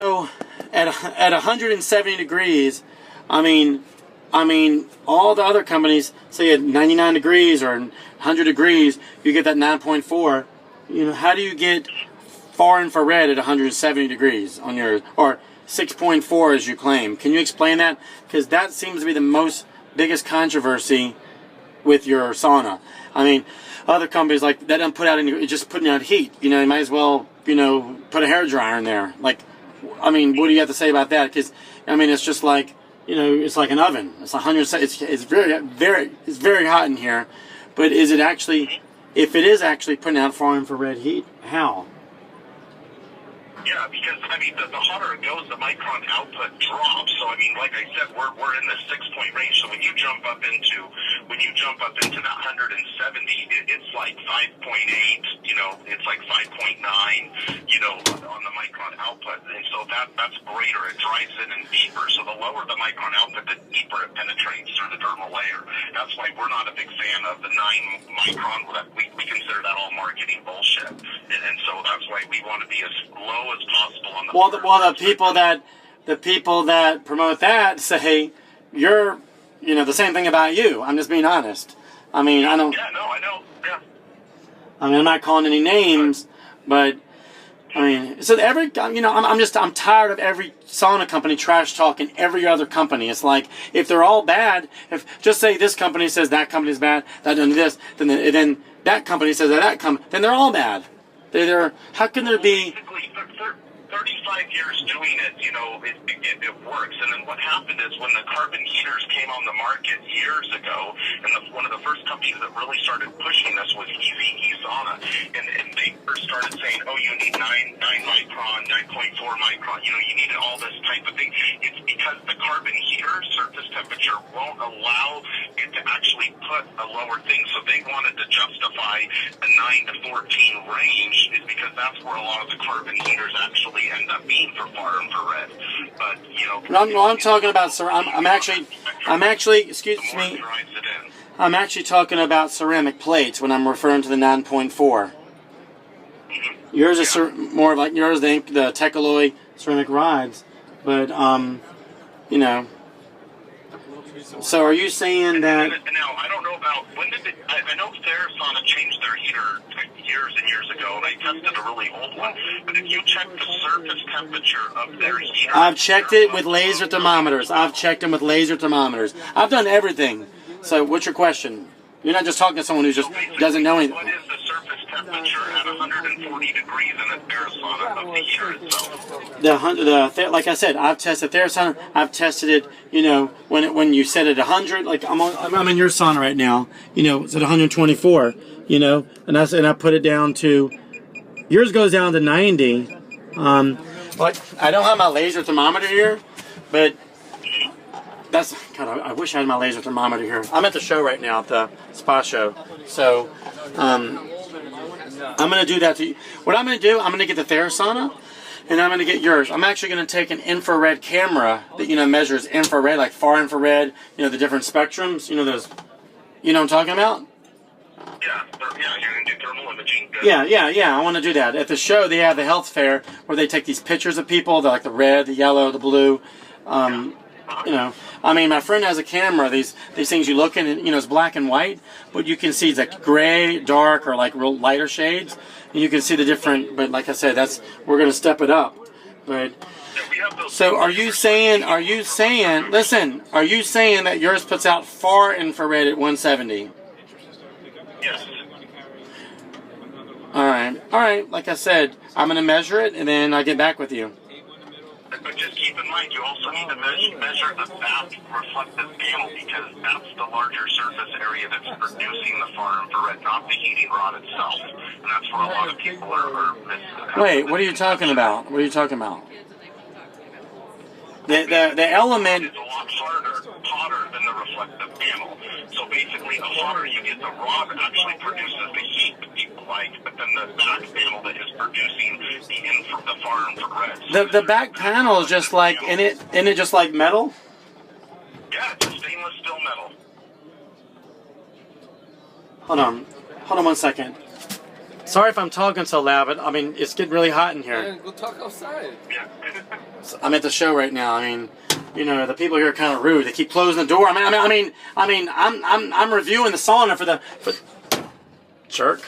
So at 170 degrees, I mean, all the other companies say at 99 degrees or 100 degrees, you get that 9.4. You know, how do you get far infrared at 170 degrees on your, or 6.4 as you claim? Can you explain that? Because that seems to be the biggest controversy with your sauna. I mean, other companies like that don't put out any, just putting out heat. You know, you might as well, you know, put a hairdryer in there. Like, I mean, what do you have to say about that? Because I mean, it's just like, you know, it's like an oven. It's 100. It's very hot in here. But is it actually? If it is actually putting out far infrared heat, how? Yeah, because I mean, the hotter it goes, the micron output drops. So I mean, like I said, we're in the 6-point range. So when you jump up into that 170, it's like 5.8. You know, it's like 5.9. You know, on the micron output, and so that's greater. It drives it in deeper. So the lower the micron output, the deeper it penetrates through the dermal layer. That's why we're not a big fan of the 9 micron. We consider that all marketing bullshit, and so that's why we want to be as low as possible on the. The people that promote that say you're, you know, the same thing about you. I'm just being honest. I mean, I don't. Yeah, no, I know. Yeah. I mean, I'm not calling any names, but I mean, so I'm tired of every sauna company trash talking every other company. It's like, if they're all bad, if just say this company says that company's bad, that doesn't do this, then that company says then they're all bad. How can there be? 35 years doing it, you know, it works. And then what happened is when the carbon heaters came on the market years ago, and one of the first companies that really started pushing this was Sauna, and they first started saying, oh, you need 9 micron, 9.4 micron, you know, you needed all this type of thing. It's because the carbon heater surface temperature won't allow it to actually put a lower thing. So they wanted to justify a 9 to 14 range, is because that's where a lot of the carbon heaters actually end up being for far infrared. But you know, I'm talking about. I'm actually. Excuse me. I'm actually talking about ceramic plates when I'm referring to the 9.4. Mm-hmm. Yours is more like yours, the Tecoloy ceramic rods, but you know. So are you saying that? Now I don't know about when did it? I know Sauna changed their heater years and years ago, and I tested a really old one. But if you check the surface temperature of their heater, I've checked it with laser thermometers. I've checked them with laser thermometers. I've done everything. So what's your question? You're not just talking to someone who just doesn't know anything. What is the surface temperature at 140 degrees in a Sauna of the heater itself? Like I said, I've tested Sauna. I've tested it. You know, when you set it at 100, like I'm in your sauna right now. You know, it's at 124. You know, and I put it down to. Yours goes down to 90. Like I don't have my laser thermometer here, but. God, I wish I had my laser thermometer here. I'm at the show right now, at the spa show. So, I'm going to do that to you. What I'm going to do, I'm going to get the Sauna, and I'm going to get yours. I'm actually going to take an infrared camera that, you know, measures infrared, like far infrared, you know, the different spectrums. You know those, you know what I'm talking about? Yeah, you're going to do thermal imaging. Good. Yeah, I want to do that. At the show, they have the health fair where they take these pictures of people, like the red, the yellow, the blue, you know, I mean, my friend has a camera. These things you look in, and, you know, it's black and white, but you can see it's like gray, dark, or like real lighter shades, and you can see the different. But like I said, we're going to step it up. But so, are you saying that yours puts out far infrared at 170? Yes. All right. Like I said, I'm going to measure it, and then I'll get back with you. But just keep in mind, you also need to measure the back reflective panel, because that's the larger surface area that's producing the far infrared, not the heating rod itself. And that's where a lot of people are missing. Wait, what are you talking about? The element is a lot hotter than the reflective panel. So basically, the hotter you get, the rod actually produces the heat that people like, but then the back panel that is producing the far infrared. The back panel is just like, isn't it just like metal? Yeah, it's a stainless steel metal. Hold on 1 second. Sorry if I'm talking so loud, but I mean, it's getting really hot in here. Man, go talk outside. Yeah. I'm at the show right now. I mean, you know, the people here are kind of rude. They keep closing the door. I'm reviewing the sauna for jerk.